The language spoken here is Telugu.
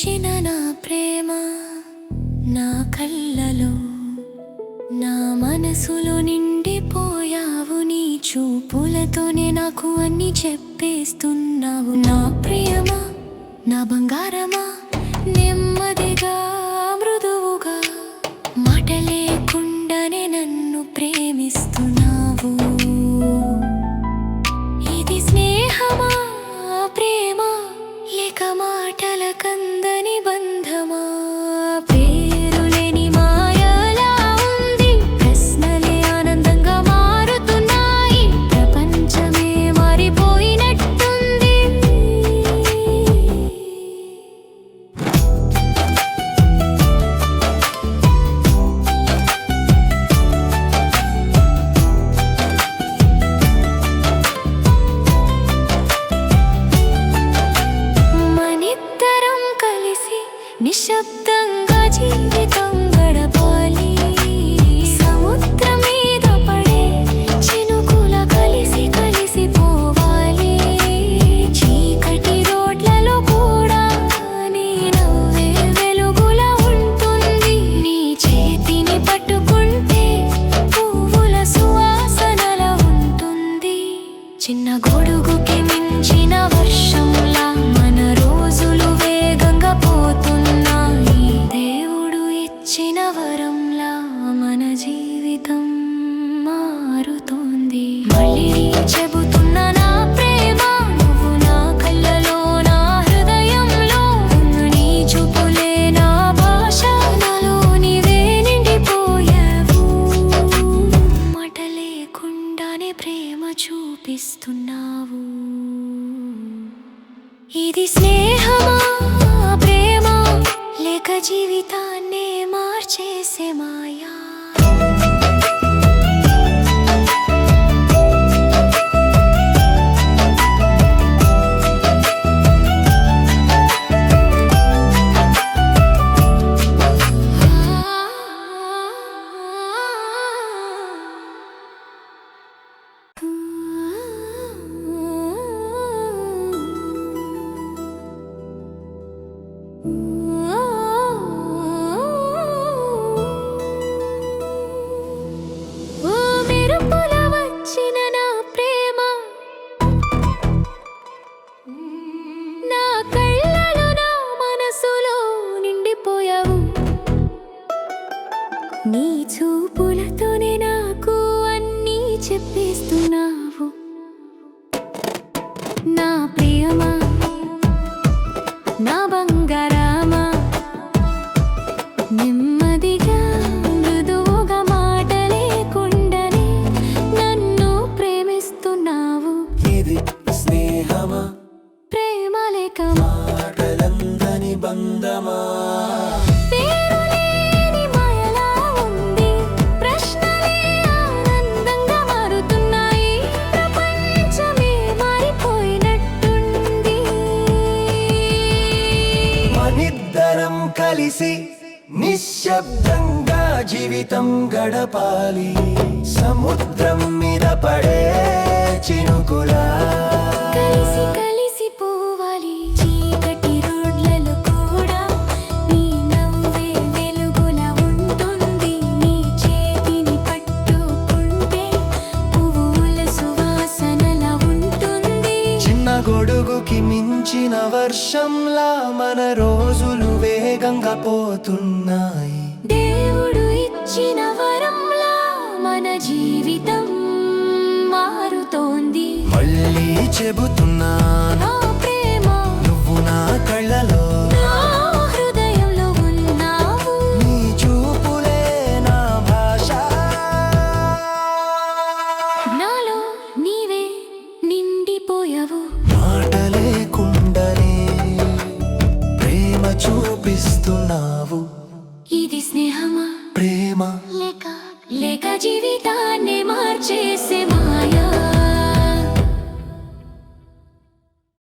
ఇచ్చిన నా ప్రేమ నా కళ్ళలో నా మనసులో నిండిపోయావు. నీ చూపులతోనే నాకు అన్ని చెప్పేస్తున్నావు. నా ప్రియమా నా బంగారమా నెమ్మదిగా మృదువుగా మాట లేకుండానే నన్ను ప్రేమిస్తున్నావు. ఇది స్నేహమా ప్రేమ లేక మాటల కందని బంధమా? పేరులేని మాయలా ఉంది, ప్రశ్నలే ఆనందంగా మారుతున్నాయి. ప్రపంచమే మారిపోయినట్టుంది. మనిద్దరం కలిసి నిశ్శబ్దంగా జీవితం గడపాలి. సముద్రం మీద పడే చినుకుల కలిసి కలిసిపోవాలి. చీకటి రోడ్లలో కూడా నీ నవ్వే వెలుగులా ఉంటుంది. నీ చేతిని పట్టుకుంటే పువ్వుల సువాసనలా ఉంటుంది. చిన్న గొడుగుకి మించిన వర్షంలా మన రోజులు వేగంగా పోతున్నాయి. దేవుడు ఇచ్చిన వరంలా మన జీవితం మారుతోంది. మళ్ళీ చెబుతున్నా నా ప్రేమ నువ్వు నా కళ్ళలో నా హృదయంలో. నీ చూపులే నా భాష, నాలో నీవే నిండిపోయావు. మాట లేకుండానే ప్రేమ చూపిస్తున్నావు. ఇది స్నేహమా ప్రేమ లేక జీవితాన్నే మార్చేసే మాయా? ఓ మెరుపుల వచ్చిన నా ప్రేమ, నా కళ్ళలో నా మనసులో నిండిపోయావు. నీ చూపులతోనే నాకు అన్నీ చెప్పేస్తున్నావు. నా ప్రియమా నా బంగారమా నెమ్మదిగా మృదువుగా మాట లేకుండానే నన్ను ప్రేమిస్తున్నావు. ఇది స్నేహమా ప్రేమ లేక మాటలందని బంధమా? పేరులేని మాయలా ఉంది, ప్రశ్నలే ఆనందంగా మారుతున్నాయి. ప్రపంచమే మారిపోయినట్టుంది. మనిద్దరం కలిసి నిశ్శబ్దంగా జీవితం గడపాలి. సముద్రం మీద పడే చినుకులా కలిసి కలిసిపోవాలి. చీకటి రోడ్లలో కూడా నీ నవ్వే వెలుగులా ఉంటుంది. నీ చేతిని పట్టుకుంటే పువ్వుల సువాసనలా ఉంటుంది. చిన్న గొడుగుకి మించిన వర్షంలా మన రోజులు వేగంగా పోతున్నాయి. దేవుడు ఇచ్చిన వరంలా మన జీవితం మారుతోంది. మళ్ళీ చెబుతున్నాను నా ప్రేమ నువ్వు నా కళ్ళలో నా హృదయంలో ఉన్నావు. నీ చూపులే నా భాష. నాలో నీవే నిండిపోయావు. మాట లేకుండానే ప్రేమ చూపిస్తున్నావు. ఇది స్నేహమా ప్రేమ లేక లేక జీవితం